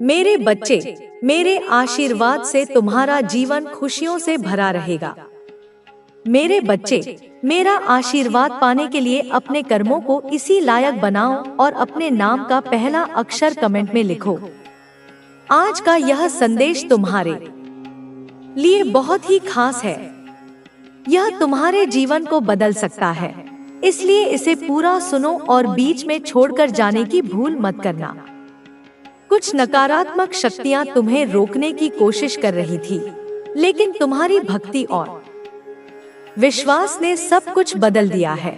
मेरे बच्चे, मेरे आशीर्वाद से तुम्हारा जीवन खुशियों से भरा रहेगा। मेरे बच्चे, मेरा आशीर्वाद पाने के लिए अपने कर्मों को इसी लायक बनाओ और अपने नाम का पहला अक्षर कमेंट में लिखो। आज का यह संदेश तुम्हारे लिए बहुत ही खास है। यह तुम्हारे जीवन को बदल सकता है, इसलिए इसे पूरा सुनो और बीच में छोड़कर जाने की भूल मत करना। कुछ नकारात्मक शक्तियां तुम्हें रोकने की कोशिश कर रही थी, लेकिन तुम्हारी भक्ति और विश्वास ने सब कुछ बदल दिया है।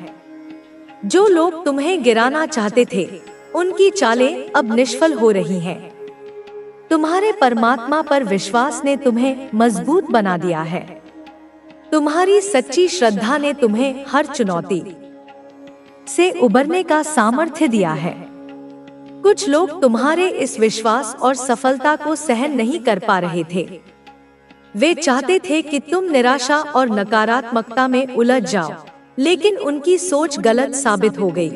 जो लोग तुम्हें गिराना चाहते थे, उनकी चालें अब निष्फल हो रही हैं। तुम्हारे परमात्मा पर विश्वास ने तुम्हें मजबूत बना दिया है। तुम्हारी सच्ची श्रद्धा ने तुम्हें हर चुनौती से उबरने का सामर्थ्य दिया है। कुछ लोग तुम्हारे इस विश्वास और सफलता को सहन नहीं कर पा रहे थे। वे चाहते थे कि तुम निराशा और नकारात्मकता में उलझ जाओ, लेकिन उनकी सोच गलत साबित हो गई।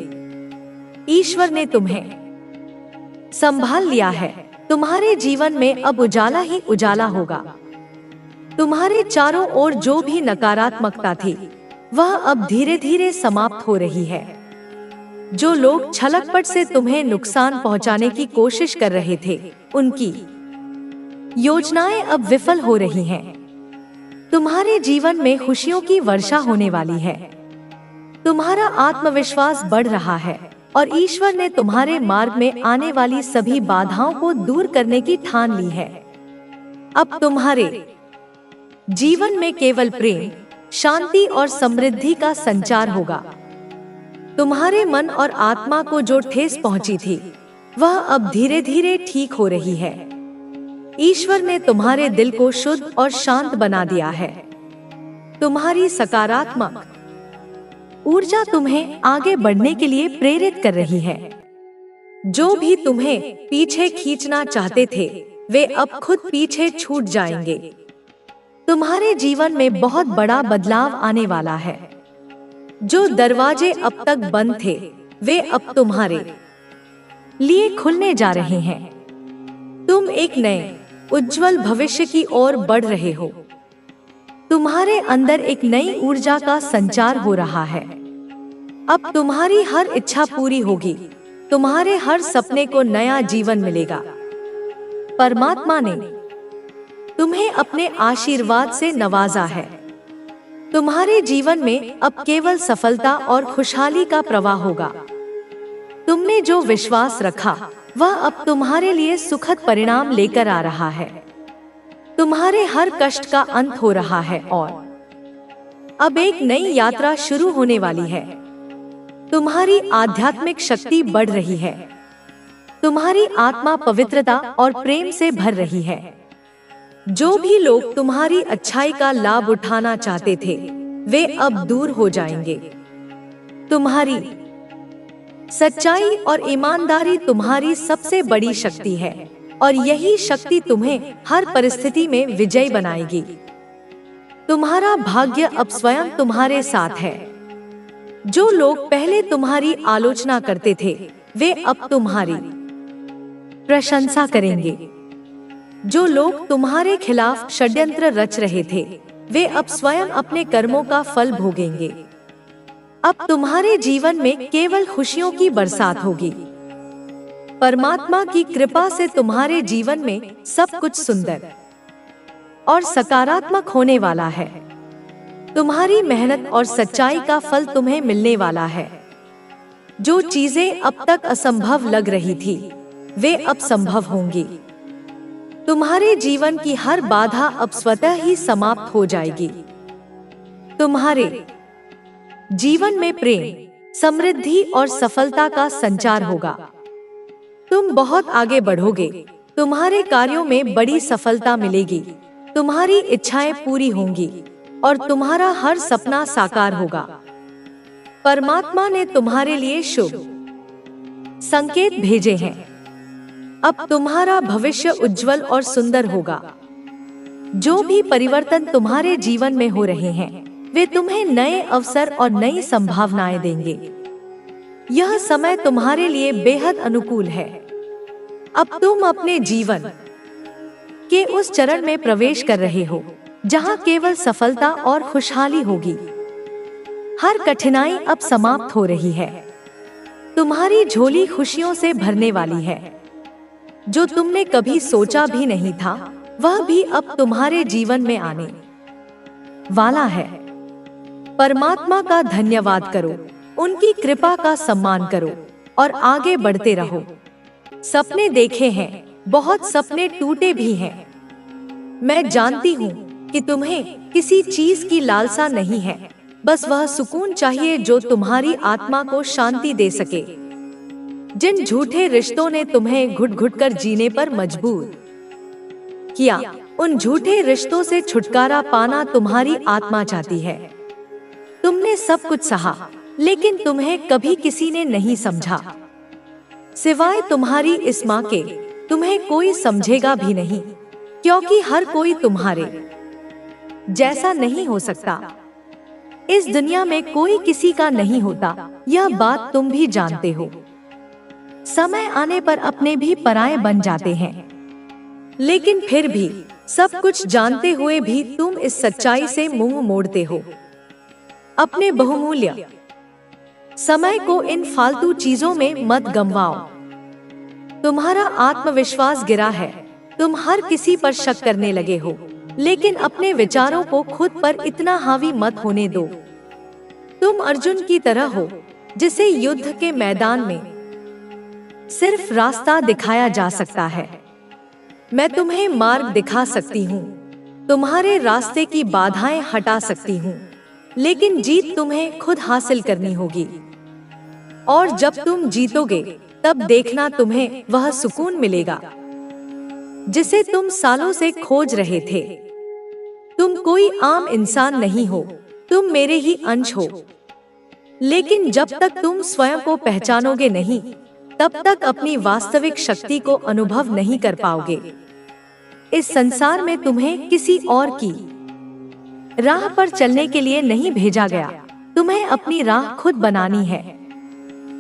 ईश्वर ने तुम्हें संभाल लिया है। तुम्हारे जीवन में अब उजाला ही उजाला होगा। तुम्हारे चारों ओर जो भी नकारात्मकता थी, वह अब धीरे धीरे समाप्त हो रही है। जो लोग छलकपट से तुम्हें नुकसान पहुंचाने की कोशिश कर रहे थे, उनकी योजनाएं अब विफल हो रही हैं। तुम्हारे जीवन में खुशियों की वर्षा होने वाली है। तुम्हारा आत्मविश्वास बढ़ रहा है और ईश्वर ने तुम्हारे मार्ग में आने वाली सभी बाधाओं को दूर करने की ठान ली है। अब तुम्हारे जीवन में केवल प्रेम, शांति और समृद्धि का संचार होगा। तुम्हारे मन और आत्मा को जो ठेस पहुंची थी, वह अब धीरे धीरे ठीक हो रही है। ईश्वर ने तुम्हारे दिल को शुद्ध और शांत बना दिया है। तुम्हारी सकारात्मक ऊर्जा तुम्हें आगे बढ़ने के लिए प्रेरित कर रही है। जो भी तुम्हें पीछे खींचना चाहते थे, वे अब खुद पीछे छूट जाएंगे। तुम्हारे जीवन में बहुत बड़ा बदलाव आने वाला है। जो दरवाजे अब तक बंद थे, वे अब तुम्हारे लिए खुलने जा रहे हैं। तुम एक नए उज्जवल भविष्य की ओर बढ़ रहे हो। तुम्हारे अंदर एक नई ऊर्जा का संचार हो रहा है। अब तुम्हारी हर इच्छा पूरी होगी। तुम्हारे हर सपने को नया जीवन मिलेगा। परमात्मा ने तुम्हें अपने आशीर्वाद से नवाजा है। तुम्हारे जीवन में अब केवल सफलता और खुशहाली का प्रवाह होगा। तुमने जो विश्वास रखा, वह अब तुम्हारे लिए सुखद परिणाम लेकर आ रहा है। तुम्हारे हर कष्ट का अंत हो रहा है और अब एक नई यात्रा शुरू होने वाली है। तुम्हारी आध्यात्मिक शक्ति बढ़ रही है। तुम्हारी आत्मा पवित्रता और प्रेम से भर रही है। जो भी लोग तुम्हारी अच्छाई का लाभ उठाना चाहते थे, वे अब दूर हो जाएंगे। तुम्हारी सच्चाई और ईमानदारी तुम्हारी सबसे बड़ी शक्ति है और यही शक्ति तुम्हें हर परिस्थिति में विजयी बनाएगी। तुम्हारा भाग्य अब स्वयं तुम्हारे साथ है। जो लोग पहले तुम्हारी आलोचना करते थे, वे अब तुम्हारी प्रशंसा करेंगे। जो लोग तुम्हारे खिलाफ षड्यंत्र रच रहे थे, वे अब स्वयं अपने कर्मों का फल भोगेंगे। अब तुम्हारे जीवन में केवल खुशियों की बरसात होगी। परमात्मा की कृपा से तुम्हारे जीवन में सब कुछ सुंदर और सकारात्मक होने वाला है। तुम्हारी मेहनत और सच्चाई का फल तुम्हें मिलने वाला है। जो चीजें अब तक असंभव लग रही थी, वे अब संभव होंगी। तुम्हारे जीवन की हर बाधा अब स्वतः ही समाप्त हो जाएगी। तुम्हारे जीवन में प्रेम, समृद्धि और सफलता का संचार होगा। तुम बहुत आगे बढ़ोगे। तुम्हारे कार्यों में बड़ी सफलता मिलेगी। तुम्हारी इच्छाएं पूरी होंगी और तुम्हारा हर सपना साकार होगा। परमात्मा ने तुम्हारे लिए शुभ संकेत भेजे हैं। अब तुम्हारा भविष्य उज्जवल और सुंदर होगा। जो भी परिवर्तन तुम्हारे जीवन में हो रहे हैं, वे तुम्हें नए अवसर और नई संभावनाएं देंगे। यह समय तुम्हारे लिए बेहद अनुकूल है। अब तुम अपने जीवन के उस चरण में प्रवेश कर रहे हो जहां केवल सफलता और खुशहाली होगी। हर कठिनाई अब समाप्त हो रही है। तुम्हारी झोली खुशियों से भरने वाली है। जो तुमने कभी सोचा भी नहीं था वह भी अब तुम्हारे जीवन में आने वाला है। परमात्मा का धन्यवाद करो, उनकी कृपा का सम्मान करो और आगे बढ़ते रहो। सपने देखे हैं, बहुत सपने टूटे भी हैं। मैं जानती हूँ कि तुम्हें किसी चीज की लालसा नहीं है, बस वह सुकून चाहिए जो तुम्हारी आत्मा को शांति दे सके। जिन झूठे रिश्तों ने तुम्हें घुट घुट कर जीने पर मजबूर किया, उन झूठे रिश्तों से छुटकारा पाना तुम्हारी आत्मा चाहती है। तुमने सब कुछ सहा, लेकिन तुम्हें कभी किसी ने नहीं समझा। सिवाय तुम्हारी इस माँ के तुम्हें कोई समझेगा भी नहीं, क्योंकि हर कोई तुम्हारे जैसा नहीं हो सकता। इस दुनिया में कोई किसी का नहीं होता, यह बात तुम भी जानते हो। समय आने पर अपने भी पराये बन जाते हैं, लेकिन फिर भी सब कुछ जानते हुए भी तुम इस सच्चाई से मुंह मोड़ते हो। अपने बहुमूल्य समय को इन फालतू चीजों में मत गंवाओ। तुम्हारा आत्मविश्वास गिरा है, तुम हर किसी पर शक करने लगे हो, लेकिन अपने विचारों को खुद पर इतना हावी मत होने दो। तुम अर्जुन की तरह हो, जिसे युद्ध के मैदान में सिर्फ रास्ता दिखाया जा सकता है। मैं तुम्हें मार्ग दिखा सकती हूँ, तुम्हारे रास्ते की बाधाएं हटा सकती हूँ, लेकिन जीत तुम्हें खुद हासिल करनी होगी। और जब तुम जीतोगे तब देखना तुम्हें वह सुकून मिलेगा जिसे तुम सालों से खोज रहे थे। तुम कोई आम इंसान नहीं हो, तुम मेरे ही अंश हो। लेकिन जब तक तुम स्वयं को पहचानोगे नहीं, तब तक अपनी वास्तविक शक्ति को अनुभव नहीं कर पाओगे। इस संसार में तुम्हें किसी और की राह पर चलने के लिए नहीं भेजा गया, तुम्हें अपनी राह खुद बनानी है।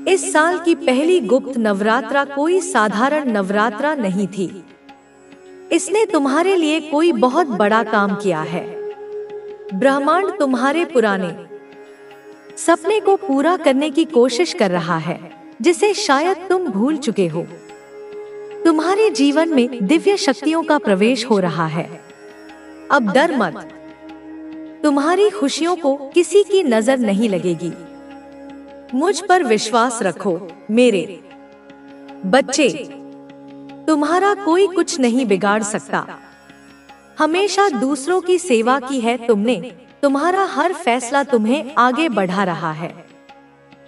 इस साल की पहली गुप्त नवरात्रा कोई साधारण नवरात्रा नहीं थी। इसने तुम्हारे लिए कोई बहुत बड़ा काम किया है। ब्रह्मांड तुम्हारे पुराने सपने को पूरा करने की कोशिश कर रहा है, जिसे शायद तुम भूल चुके हो। तुम्हारे जीवन में दिव्य शक्तियों का प्रवेश हो रहा है। अब डर मत, तुम्हारी खुशियों को किसी की नजर नहीं लगेगी। मुझ पर विश्वास रखो मेरे बच्चे, तुम्हारा कोई कुछ नहीं बिगाड़ सकता। हमेशा दूसरों की सेवा की है तुमने, तुम्हारा हर फैसला तुम्हें आगे बढ़ा रहा है।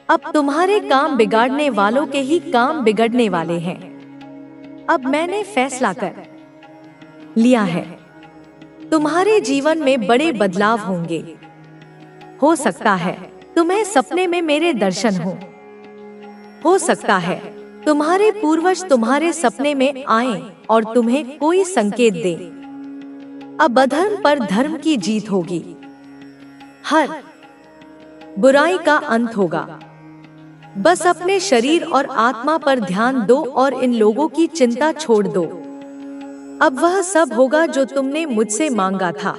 अब तुम्हारे काम बिगाड़ने वालों के ही काम बिगड़ने वाले हैं। अब मैंने फैसला कर लिया है, तुम्हारे जीवन में बड़े बदलाव होंगे। हो सकता है तुम्हें सपने में मेरे दर्शन हो सकता है तुम्हारे पूर्वज तुम्हारे सपने में आए और तुम्हें कोई संकेत दे। अब अधर्म पर धर्म की जीत होगी, हर बुराई का अंत होगा। बस अपने शरीर और आत्मा पर ध्यान दो और इन लोगों की चिंता छोड़ दो। अब वह सब होगा जो तुमने मुझसे मांगा था।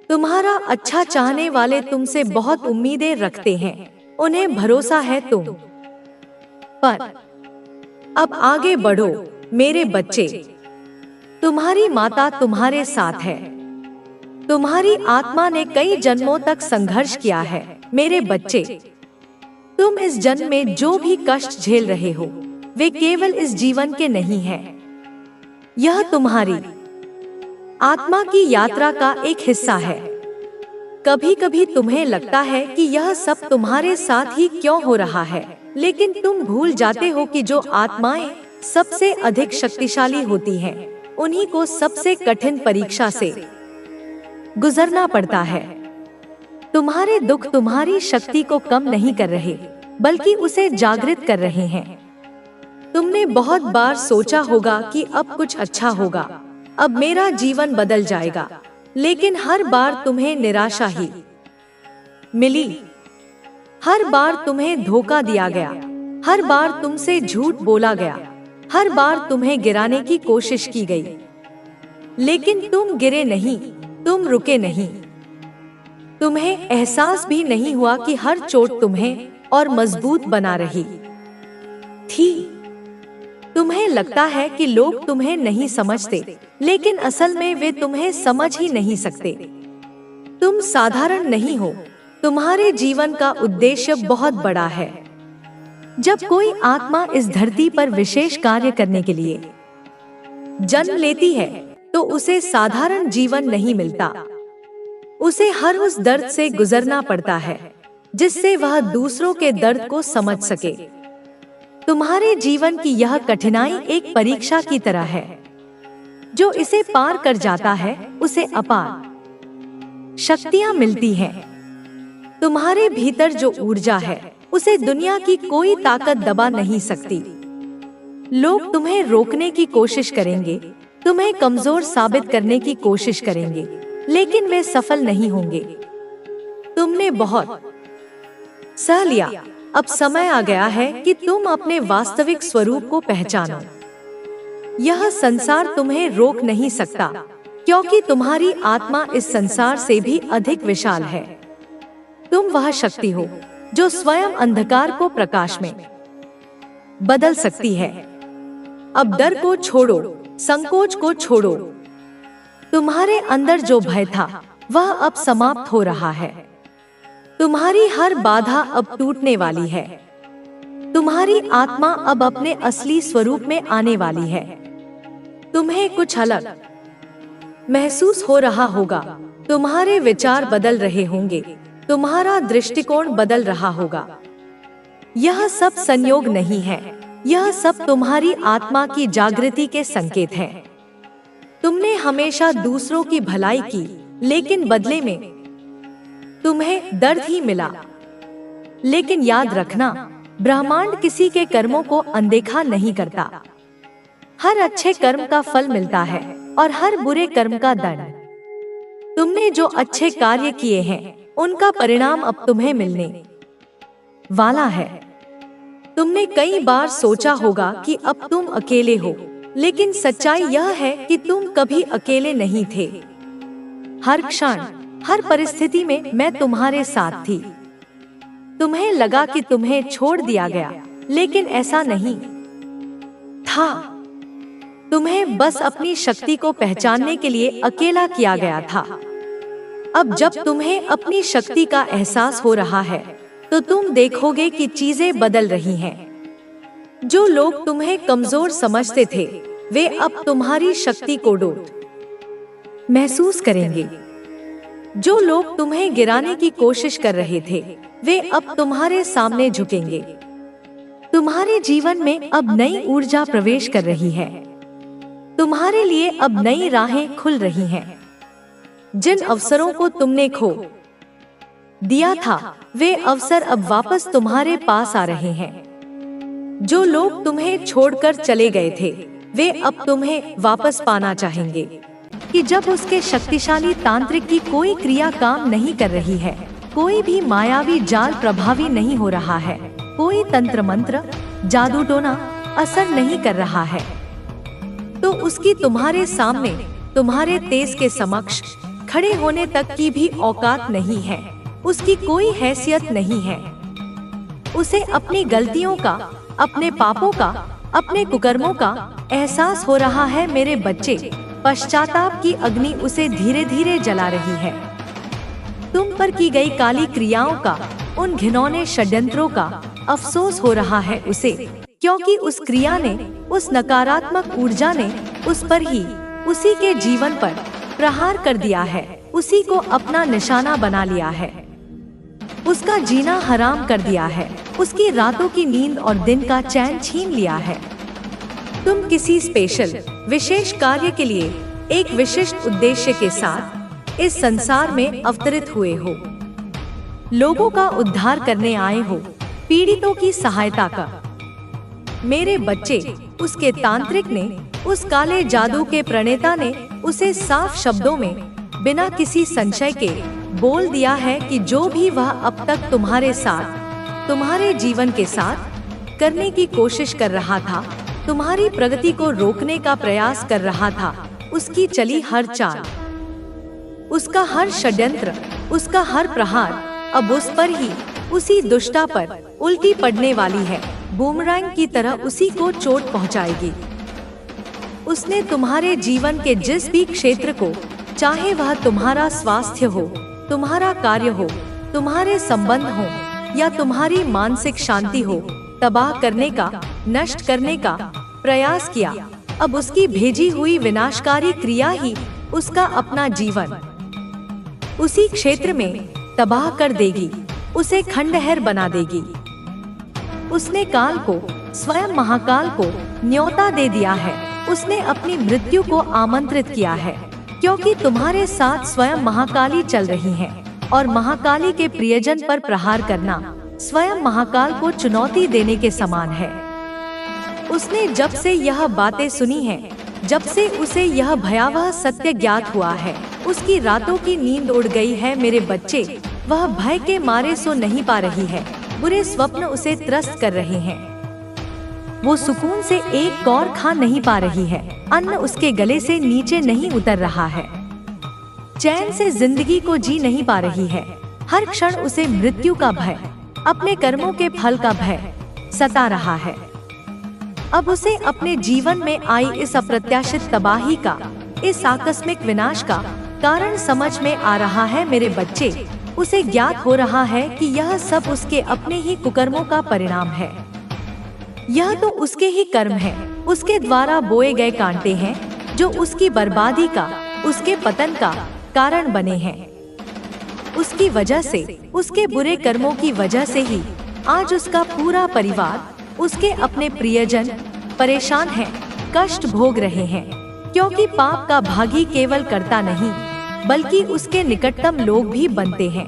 तुम्हारा अच्छा चाहने वाले तुमसे बहुत उम्मीदें रखते हैं, उन्हें भरोसा है तुम पर। अब आगे बढ़ो मेरे बच्चे, तुम्हारी माता तुम्हारे साथ है। तुम्हारी आत्मा ने कई जन्मों तक संघर्ष किया है मेरे बच्चे। तुम इस जन्म में जो भी कष्ट झेल रहे हो, वे केवल इस जीवन के नहीं हैं। यह तुम्हारी आत्मा की यात्रा का एक हिस्सा है। कभी कभी तुम्हें लगता है कि यह सब तुम्हारे साथ ही क्यों हो रहा है, लेकिन तुम भूल जाते हो कि जो आत्माएं सबसे अधिक शक्तिशाली होती हैं, उन्हीं को सबसे कठिन परीक्षा से गुजरना पड़ता है। तुम्हारे दुख तुम्हारी शक्ति को कम नहीं कर रहे, बल्कि उसे जागृत कर रहे हैं। तुमने बहुत बार सोचा होगा कि अब कुछ अच्छा होगा, अब मेरा जीवन बदल जाएगा, लेकिन हर बार तुम्हें निराशा ही मिली। हर बार तुम्हें धोखा दिया गया, हर बार तुमसे झूठ बोला गया। हर बार तुम्हें गिराने की कोशिश की गई, लेकिन तुम गिरे नहीं, तुम रुके नहीं। तुम्हें एहसास भी नहीं हुआ कि हर चोट तुम्हें और मजबूत बना रही थी। तुम्हें लगता है कि लोग तुम्हें नहीं समझते, लेकिन असल में वे तुम्हें समझ ही नहीं सकते। तुम साधारण नहीं हो, तुम्हारे जीवन का उद्देश्य बहुत बड़ा है। जब कोई आत्मा इस धरती पर विशेष कार्य करने के लिए जन्म लेती है, तो उसे साधारण जीवन नहीं मिलता। उसे हर उस दर्द से गुजरना पड़ता है जिससे वह दूसरों के दर्द को समझ सके। तुम्हारे जीवन की यह कठिनाई एक परीक्षा की तरह है। जो इसे पार कर जाता है उसे अपार शक्तियां मिलती हैं। तुम्हारे भीतर जो ऊर्जा है उसे दुनिया की कोई ताकत दबा नहीं सकती। लोग तुम्हें रोकने की कोशिश करेंगे, तुम्हें कमजोर साबित करने की कोशिश करेंगे, लेकिन वे सफल नहीं होंगे। तुमने बहुत सह लिया। अब समय आ गया है कि तुम अपने वास्तविक स्वरूप को पहचानो। यह संसार तुम्हें रोक नहीं सकता, क्योंकि तुम्हारी आत्मा इस संसार से भी अधिक विशाल है। तुम वह शक्ति हो जो स्वयं अंधकार को प्रकाश में बदल सकती है। अब डर को छोड़ो, संकोच को छोड़ो। तुम्हारे अंदर जो भय था वह अब समाप्त हो रहा है। तुम्हारी हर बाधा अब टूटने वाली है। तुम्हारी आत्मा अब अपने असली स्वरूप में आने वाली है। तुम्हें कुछ अलग महसूस हो रहा होगा। तुम्हारे विचार बदल रहे होंगे, तुम्हारा दृष्टिकोण बदल रहा होगा। यह सब संयोग नहीं है, यह सब तुम्हारी आत्मा की जागृति के संकेत हैं। तुमने हमेशा दूसरों की भलाई की, लेकिन बदले में तुम्हें दर्द ही मिला। लेकिन याद रखना, ब्रह्मांड किसी के कर्मों को अनदेखा नहीं करता। हर अच्छे कर्म का फल मिलता है और हर बुरे कर्म का दंड। तुमने जो अच्छे कार्य किए हैं उनका परिणाम अब तुम्हें मिलने वाला है। तुमने कई बार सोचा होगा कि अब तुम अकेले हो, लेकिन सच्चाई यह है कि तुम कभी अकेले नहीं थे। हर क्षण, हर परिस्थिति में मैं तुम्हारे साथ थी। तुम्हें लगा कि तुम्हें छोड़ दिया गया, लेकिन ऐसा नहीं था। तुम्हें बस अपनी शक्ति को पहचानने के लिए अकेला किया गया था। अब जब तुम्हें अपनी शक्ति का एहसास हो रहा है, तो तुम देखोगे कि चीजें बदल रही हैं। जो लोग तुम्हें कमजोर समझते थे, वे अब तुम्हारी शक्ति को डोट महसूस करेंगे। जो लोग तुम्हें गिराने की कोशिश कर रहे थे, वे अब तुम्हारे सामने झुकेंगे। तुम्हारे जीवन में अब नई ऊर्जा प्रवेश कर रही है। तुम्हारे लिए अब नई राहें खुल रही हैं। जिन अवसरों को तुमने खो दिया था, वे अवसर अब वापस तुम्हारे पास आ रहे हैं। जो लोग तुम्हें छोड़कर चले गए थे, वे अब तुम्हें वापस पाना चाहेंगे। कि जब उसके शक्तिशाली तांत्रिक की कोई क्रिया काम नहीं कर रही है, कोई भी मायावी जाल प्रभावी नहीं हो रहा है, कोई तंत्र मंत्र, जादू टोना असर नहीं कर रहा है, तो उसकी तुम्हारे सामने, तुम्हारे तेज के समक्ष खड़े होने तक की भी औकात नहीं है। उसकी कोई हैसियत नहीं है। उसे अपनी गलतियों का, अपने पापों का, अपने कुकर्मों का एहसास हो रहा है। मेरे बच्चे, पश्चाताप की अग्नि उसे धीरे धीरे जला रही है। तुम पर की गई काली क्रियाओं का, उन घिनौने षड्यंत्रों का अफसोस हो रहा है उसे, क्योंकि उस क्रिया ने, उस नकारात्मक ऊर्जा ने उस पर ही, उसी के जीवन पर प्रहार कर दिया है, उसी को अपना निशाना बना लिया है, उसका जीना हराम कर दिया है, उसकी रातों की नींद और दिन का चैन छीन लिया है। तुम किसी स्पेशल, विशेष कार्य के लिए, एक विशिष्ट उद्देश्य के साथ इस संसार में अवतरित हुए हो। लोगों का उद्धार करने आए हो, पीड़ितों की सहायता का। मेरे बच्चे, उसके तांत्रिक ने, उस काले जादू के प्रणेता ने उसे साफ शब्दों में, बिना किसी संशय के बोल दिया है कि जो भी वह अब तक तुम्हारे साथ, तुम्हारे जीवन के साथ करने की कोशिश कर रहा था, तुम्हारी प्रगति को रोकने का प्रयास कर रहा था। उसकी चली हर चाल, उसका हर षड्यंत्र, उसका हर प्रहार अब उस पर ही, उसी दुष्टा पर उल्टी पड़ने वाली है। बूमरैंग की तरह उसी को चोट पहुंचाएगी। उसने तुम्हारे जीवन के जिस भी क्षेत्र को, चाहे वह तुम्हारा स्वास्थ्य हो, तुम्हारा कार्य हो, तुम्हारे संबंध हो या तुम्हारी मानसिक शांति हो, तबाह करने का, नष्ट करने का प्रयास किया। अब उसकी भेजी हुई विनाशकारी क्रिया ही उसका अपना जीवन उसी क्षेत्र में तबाह कर देगी, उसे खंडहर बना देगी। उसने काल को, स्वयं महाकाल को न्योता दे दिया है। उसने अपनी मृत्यु को आमंत्रित किया है, क्योंकि तुम्हारे साथ स्वयं महाकाली चल रही हैं और महाकाली के प्रियजन पर प्रहार करना स्वयं महाकाल को चुनौती देने के समान है। उसने जब से यह बातें सुनी हैं, जब से उसे यह भयावह सत्य ज्ञात हुआ है, उसकी रातों की नींद उड़ गई है मेरे बच्चे। वह भय के मारे सो नहीं पा रही है। बुरे स्वप्न उसे त्रस्त कर रहे हैं। वो सुकून से एक कौर खा नहीं पा रही है। अन्न उसके गले से नीचे नहीं उतर रहा है। चैन से जिंदगी को जी नहीं पा रही है। हर क्षण उसे मृत्यु का भय, अपने कर्मों के फल का भय सता रहा है। अब उसे अपने जीवन में आई इस अप्रत्याशित तबाही का, इस आकस्मिक विनाश का कारण समझ में आ रहा है मेरे बच्चे। उसे ज्ञात हो रहा है कि यह सब उसके अपने ही कुकर्मों का परिणाम है। यह तो उसके ही कर्म है, उसके द्वारा बोए गए कांटे हैं जो उसकी बर्बादी का, उसके पतन का कारण बने हैं। उसकी वजह से, उसके बुरे कर्मों की वजह से ही आज उसका पूरा परिवार, उसके अपने प्रियजन परेशान हैं, कष्ट भोग रहे हैं। क्योंकि पाप का भागी केवल कर्ता नहीं, बल्कि उसके निकटतम लोग भी बनते हैं।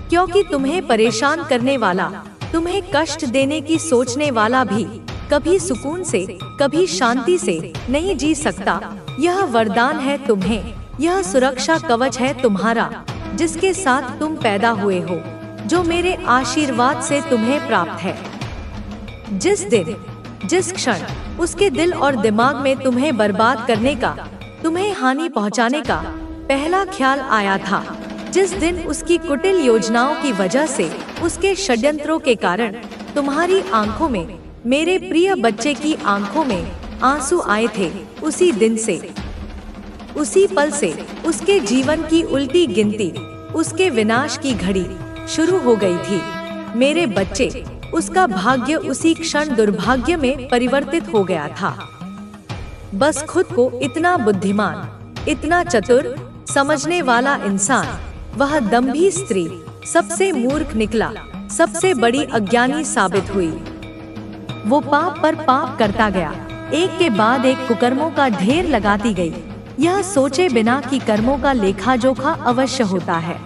क्योंकि तुम्हें परेशान करने वाला, तुम्हें कष्ट देने की सोचने वाला भी कभी सुकून से, कभी शांति से नहीं जी सकता। यह वरदान है तुम्हें, यह सुरक्षा कवच है तुम्हारा, जिसके साथ तुम पैदा हुए हो, जो मेरे आशीर्वाद से तुम्हें प्राप्त है। जिस दिन, जिस क्षण उसके दिल और दिमाग में तुम्हें बर्बाद करने का, तुम्हें हानि पहुंचाने का पहला ख्याल आया था, जिस दिन उसकी कुटिल योजनाओं की वजह से, उसके षड्यंत्रों के कारण तुम्हारी आंखों में, मेरे प्रिय बच्चे की आंखों में आंसू आए थे, उसी दिन से, उसी पल से उसके जीवन की उल्टी गिनती, उसके विनाश की घड़ी शुरू हो गई थी। मेरे बच्चे, उसका भाग्य उसी क्षण दुर्भाग्य में परिवर्तित हो गया था। बस खुद को इतना बुद्धिमान, इतना चतुर समझने वाला इंसान, वह दंभी स्त्री सबसे मूर्ख निकला, सबसे बड़ी अज्ञानी साबित हुई। वो पाप पर पाप करता गया, एक के बाद एक कुकर्मों का ढेर लगाती गई, यह सोचे बिना कि कर्मों का लेखा जोखा अवश्य होता है।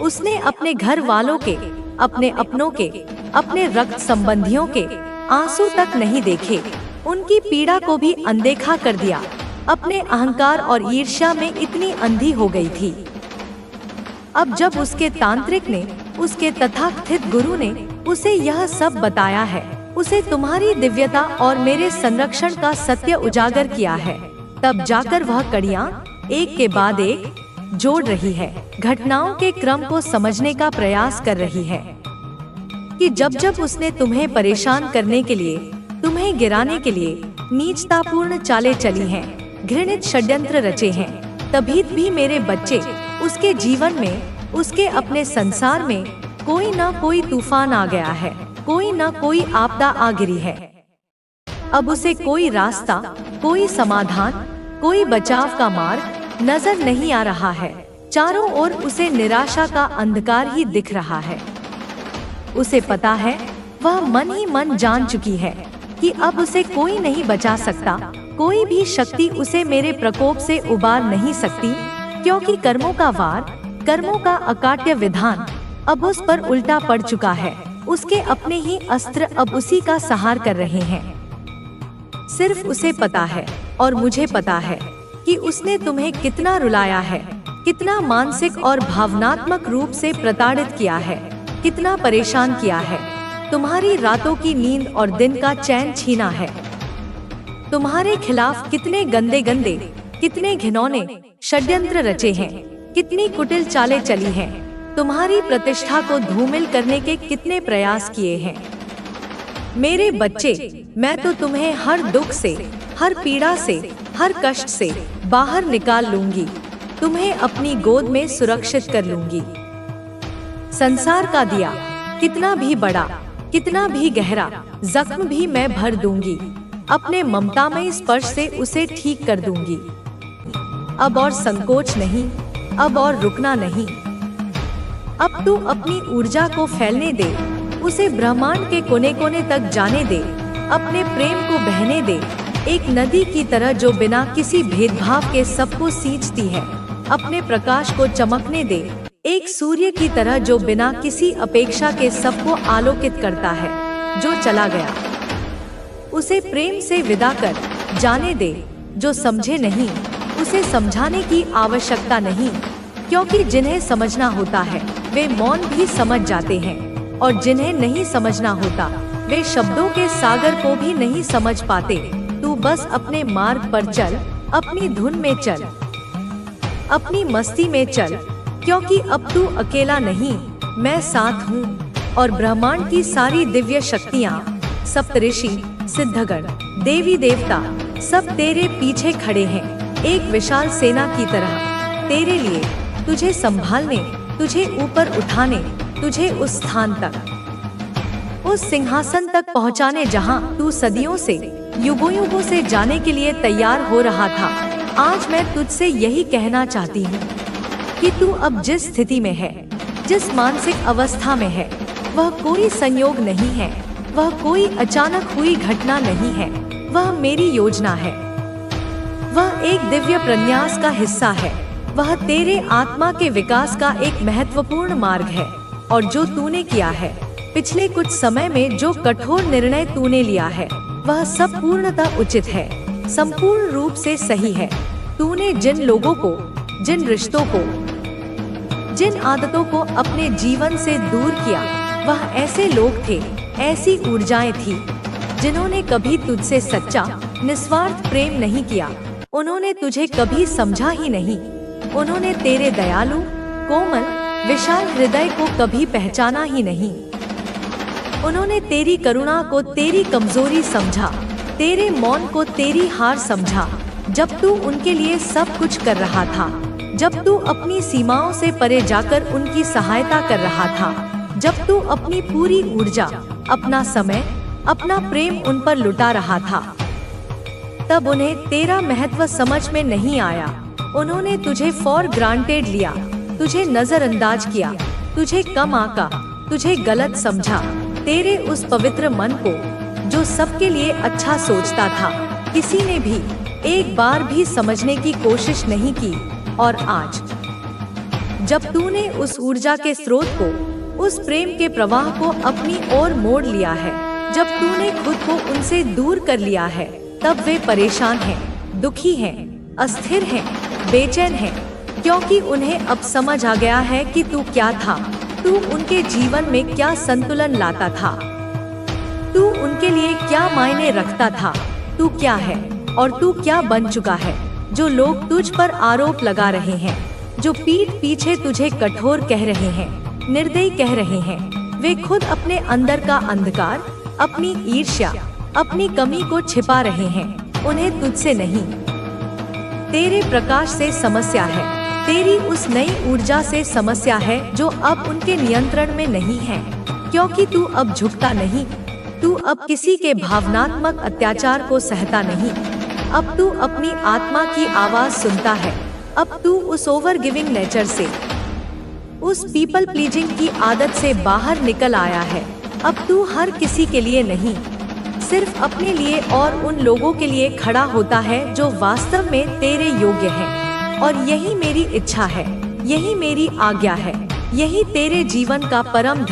उसने अपने घर वालों के, अपने अपनों के, अपने रक्त संबंधियों के आंसू तक नहीं देखे, उनकी पीड़ा को भी अनदेखा कर दिया। अपने अहंकार और ईर्ष्या में इतनी अंधी हो गई थी। अब जब उसके तांत्रिक ने, उसके तथाकथित गुरु ने उसे यह सब बताया है, उसे तुम्हारी दिव्यता और मेरे संरक्षण का सत्य उजागर किया है, तब जाकर वह कड़ियां एक के बाद एक जोड़ रही है, घटनाओं के क्रम को समझने का प्रयास कर रही है कि जब जब उसने तुम्हें परेशान करने के लिए, तुम्हें गिराने के लिए नीचतापूर्ण चालें चली हैं, घृणित षड्यंत्र रचे हैं, तभी भी मेरे बच्चे, उसके जीवन में, उसके अपने संसार में कोई ना कोई तूफान आ गया है, कोई ना कोई आपदा आ गिरी है। अब उसे कोई रास्ता, कोई समाधान, कोई बचाव का मार्ग नजर नहीं आ रहा है। चारों ओर उसे निराशा का अंधकार ही दिख रहा है। उसे पता है, वह मन ही मन जान चुकी है कि अब उसे कोई नहीं बचा सकता, कोई भी शक्ति उसे मेरे प्रकोप से उबार नहीं सकती, क्योंकि कर्मों का वार, कर्मों का अकाट्य विधान अब उस पर उल्टा पड़ चुका है। उसके अपने ही अस्त्र अब उसी का सहार कर रहे हैं। सिर्फ उसे पता है और मुझे पता है कि उसने तुम्हें कितना रुलाया है, कितना मानसिक और भावनात्मक रूप से प्रताड़ित किया है, कितना परेशान किया है। तुम्हारी रातों की नींद और दिन का चैन छीना है। तुम्हारे खिलाफ कितने गंदे गंदे, कितने घिनौने षड्यंत्र रचे हैं, कितनी कुटिल चालें चली हैं। तुम्हारी प्रतिष्ठा को धूमिल करने के कितने प्रयास किए हैं। मेरे बच्चे, मैं तो तुम्हें हर दुख से, हर पीड़ा से, हर कष्ट से बाहर निकाल लूंगी। तुम्हें अपनी गोद में सुरक्षित कर लूंगी। संसार का दिया कितना भी बड़ा, कितना भी गहरा जख्म भी मैं भर दूंगी। अपने ममतामयी स्पर्श से उसे ठीक कर दूंगी। अब और संकोच नहीं, अब और रुकना नहीं। अब तू अपनी ऊर्जा को फैलने दे, उसे ब्रह्मांड के कोने कोने तक जाने दे, अपने प्रेम को बहने दे। एक नदी की तरह जो बिना किसी भेदभाव के सबको सींचती है। अपने प्रकाश को चमकने दे, एक सूर्य की तरह जो बिना किसी अपेक्षा के सबको आलोकित करता है। जो चला गया उसे प्रेम से विदा कर जाने दे। जो समझे नहीं उसे समझाने की आवश्यकता नहीं, क्योंकि जिन्हें समझना होता है वे मौन भी समझ जाते हैं, और जिन्हें नहीं समझना होता वे शब्दों के सागर को भी नहीं समझ पाते। तू बस अपने मार्ग पर चल, अपनी धुन में चल, अपनी मस्ती में चल, क्योंकि अब तू अकेला नहीं, मैं साथ हूँ। और ब्रह्मांड की सारी दिव्य शक्तियाँ, सप्तऋषि, सिद्धगण, देवी देवता सब तेरे पीछे खड़े हैं, एक विशाल सेना की तरह तेरे लिए, तुझे संभालने, तुझे ऊपर उठाने, तुझे उस स्थान तक, उस सिंहासन तक पहुँचाने जहाँ तू सदियों से, युगों युगों से जाने के लिए तैयार हो रहा था। आज मैं तुझसे यही कहना चाहती हूँ कि तू अब जिस स्थिति में है, जिस मानसिक अवस्था में है, वह कोई संयोग नहीं है, वह कोई अचानक हुई घटना नहीं है, वह मेरी योजना है। वह एक दिव्य प्रन्यास का हिस्सा है। वह तेरे आत्मा के विकास का एक महत्वपूर्ण मार्ग है। और जो तूने किया है, पिछले कुछ समय में जो कठोर निर्णय तूने लिया है, वह सब पूर्णतः उचित है, संपूर्ण रूप से सही है। तूने जिन लोगों को, जिन रिश्तों को, जिन आदतों को अपने जीवन से दूर किया, वह ऐसे लोग थे, ऐसी ऊर्जाएं थी, जिन्होंने कभी तुझसे सच्चा, निस्वार्थ प्रेम नहीं किया। उन्होंने तुझे कभी समझा ही नहीं। उन्होंने तेरे दयालु, कोमल, विशाल हृदय को कभी पहचाना ही नहीं। उन्होंने तेरी करुणा को तेरी कमजोरी समझा, तेरे मौन को तेरी हार समझा। जब तू उनके लिए सब कुछ कर रहा था, जब तू अपनी सीमाओं से परे जाकर उनकी सहायता कर रहा था, जब तू अपनी पूरी ऊर्जा, अपना समय, अपना प्रेम उन पर लुटा रहा था, तब उन्हें तेरा महत्व समझ में नहीं आया। उन्होंने तुझे फॉर ग्रांटेड लिया, तुझे नजरअंदाज किया, तुझे कम आंका, तुझे गलत समझा। तेरे उस पवित्र मन को, जो सबके लिए अच्छा सोचता था, किसी ने भी एक बार भी समझने की कोशिश नहीं की। और आज जब तूने उस ऊर्जा के स्रोत को, उस प्रेम के प्रवाह को अपनी ओर मोड़ लिया है, जब तूने खुद को उनसे दूर कर लिया है, तब वे परेशान हैं, दुखी हैं, अस्थिर हैं, बेचैन हैं, क्योंकि उन्हें अब समझ आ गया है कि तू क्या था, तू उनके जीवन में क्या संतुलन लाता था, तू उनके लिए क्या मायने रखता था, तू क्या है और तू क्या बन चुका है। जो लोग तुझ पर आरोप लगा रहे हैं, जो पीठ पीछे तुझे कठोर कह रहे हैं, निर्दयी कह रहे हैं, वे खुद अपने अंदर का अंधकार, अपनी ईर्ष्या, अपनी कमी को छिपा रहे हैं। उन्हें तुझसे नहीं, तेरे प्रकाश से समस्या है, तेरी उस नई ऊर्जा से समस्या है जो अब उनके नियंत्रण में नहीं है। क्योंकि तू अब झुकता नहीं, तू अब किसी के भावनात्मक अत्याचार को सहता नहीं। अब तू अपनी आत्मा की आवाज सुनता है। अब तू उस ओवर गिविंग नेचर से, उस पीपल प्लीजिंग की आदत से बाहर निकल आया है। अब तू हर किसी के लिए नहीं, सिर्फ अपने लिए और उन लोगों के लिए खड़ा होता है जो वास्तव में तेरे योग्य हैं। और यही मेरी इच्छा है, यही मेरी आज्ञा है, यही तेरे जीवन का परम